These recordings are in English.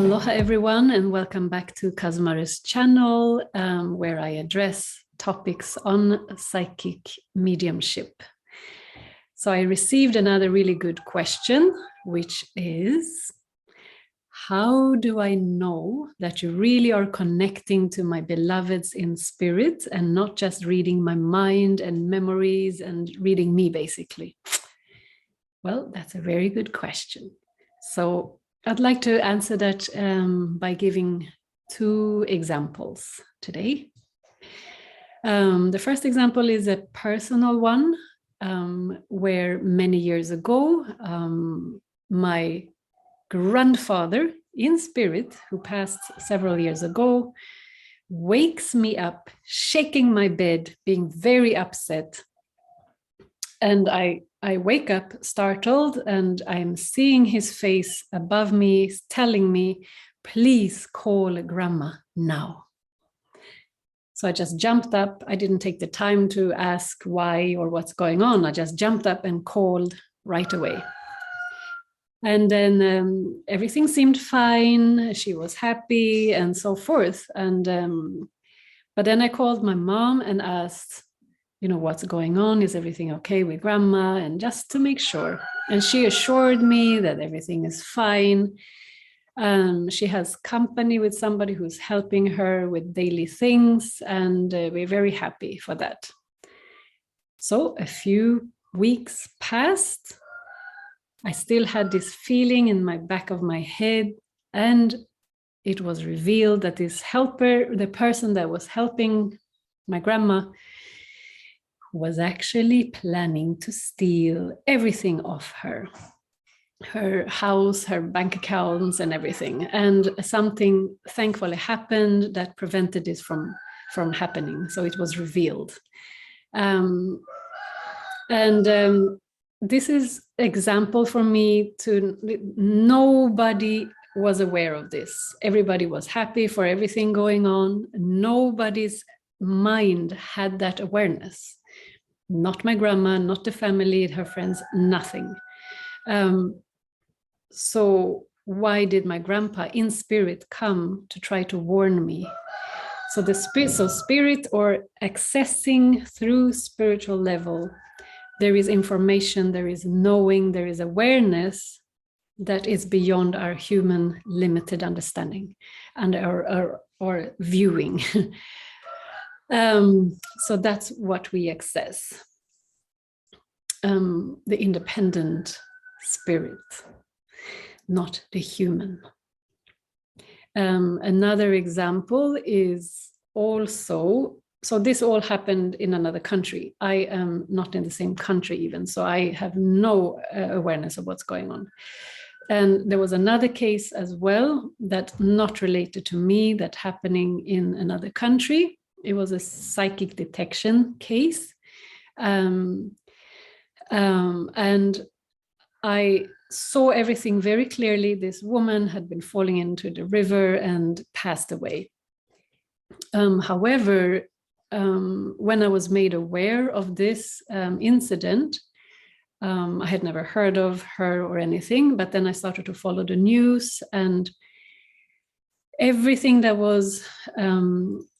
Aloha everyone, and welcome back to Kazemaru's channel, where I address topics on psychic mediumship. So I received another really good question, which is, how do I know that you really are connecting to my beloveds in spirit and not just reading my mind and memories and reading me, basically? Well, that's a very good question. So I'd like to answer that by giving two examples today. The first example is a personal one, where many years ago, my grandfather in spirit, who passed several years ago, wakes me up, shaking my bed, being very upset. And I wake up startled, and I'm seeing his face above me telling me, please call grandma now. So I just jumped up. I didn't take the time to ask why or what's going on. I just jumped up and called right away. And then everything seemed fine. She was happy and so forth. And but then I called my mom and asked, what's going on? Is everything okay with grandma? And just to make sure. And she assured me that everything is fine. She has company with somebody who's helping her with daily things. And we're very happy for that. So a few weeks passed. I still had this feeling in my back of my head. And it was revealed that this helper, the person that was helping my grandma, was actually planning to steal everything off her house, her bank accounts and everything. And something thankfully happened that prevented this from happening. So it was revealed. This is example for me to, nobody was aware of this. Everybody was happy for everything going on. Nobody's mind had that awareness. Not my grandma, not the family, her friends, nothing. So why did my grandpa in spirit come to try to warn me? So the spirit or accessing through spiritual level, there is information, there is knowing, there is awareness that is beyond our human limited understanding and our viewing. So that's what we access, the independent spirit, not the human. Another example is also, so this all happened in another country. I am not in the same country even, so I have no awareness of what's going on. And there was another case as well that not related to me, that happening in another country. It was a psychic detection case. And I saw everything very clearly. This woman had been falling into the river and passed away. However, when I was made aware of this incident, I had never heard of her or anything, but then I started to follow the news, and everything that was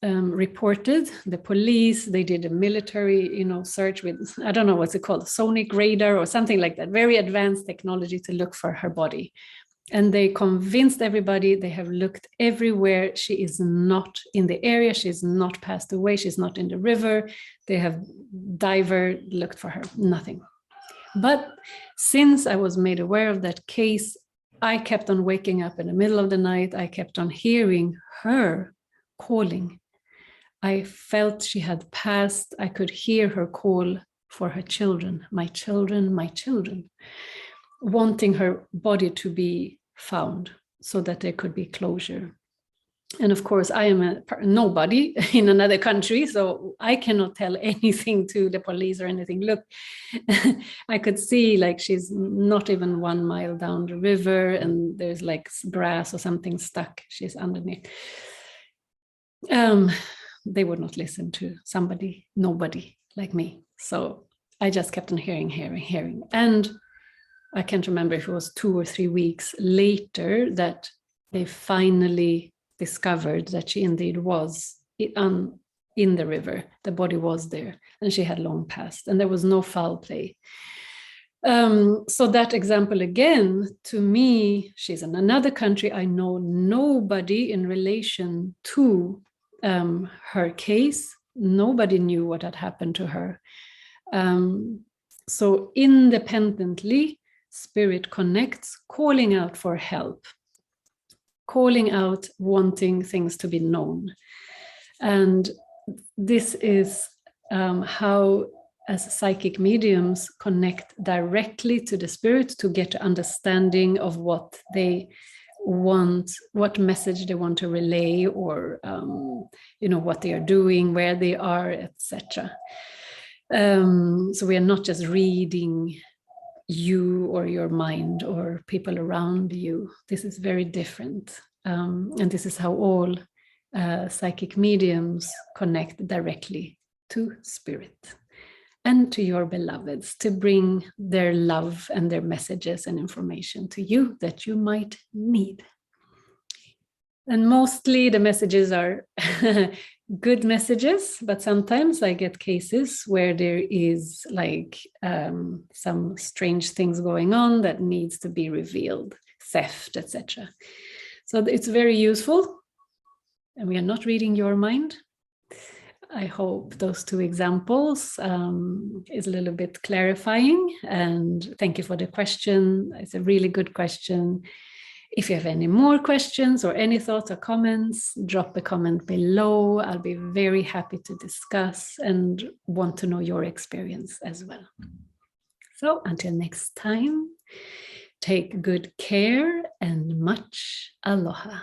reported, the police, they did a military, search with, I don't know what's it called, sonic radar or something like that, very advanced technology to look for her body. And they convinced everybody, they have looked everywhere. She is not in the area. She's not passed away. She's not in the river. They have looked for her, nothing. But since I was made aware of that case, I kept on waking up in the middle of the night. I kept on hearing her calling. I felt she had passed. I could hear her call for her children, my children, my children, wanting her body to be found so that there could be closure. And of course, I am a nobody in another country, so I cannot tell anything to the police or anything. Look, I could see like she's not even 1 mile down the river and there's like grass or something stuck. She's underneath. They would not listen to nobody like me. So I just kept on hearing. And I can't remember if it was 2 or 3 weeks later that they finally discovered that she indeed was in the river. The body was there, and she had long passed, and there was no foul play. So that example again, to me, she's in another country. I know nobody in relation to her case. Nobody knew what had happened to her. So independently, spirit connects, calling out for help, calling out, wanting things to be known. And this is how, as psychic mediums, connect directly to the spirit to get an understanding of what they want, what message they want to relay, or what they are doing, where they are, etc. So we are not just reading you or your mind or people around you. This is very different, and this is how all psychic mediums connect directly to spirit and to your beloveds, to bring their love and their messages and information to you that you might need. And mostly the messages are good messages, but sometimes I get cases where there is like some strange things going on that needs to be revealed, theft, etc. So it's very useful, and we are not reading your mind. I hope those two examples is a little bit clarifying, and thank you for the question. It's a really good question. If you have any more questions or any thoughts or comments, drop a comment below. I'll be very happy to discuss and want to know your experience as well. So until next time, take good care and much aloha.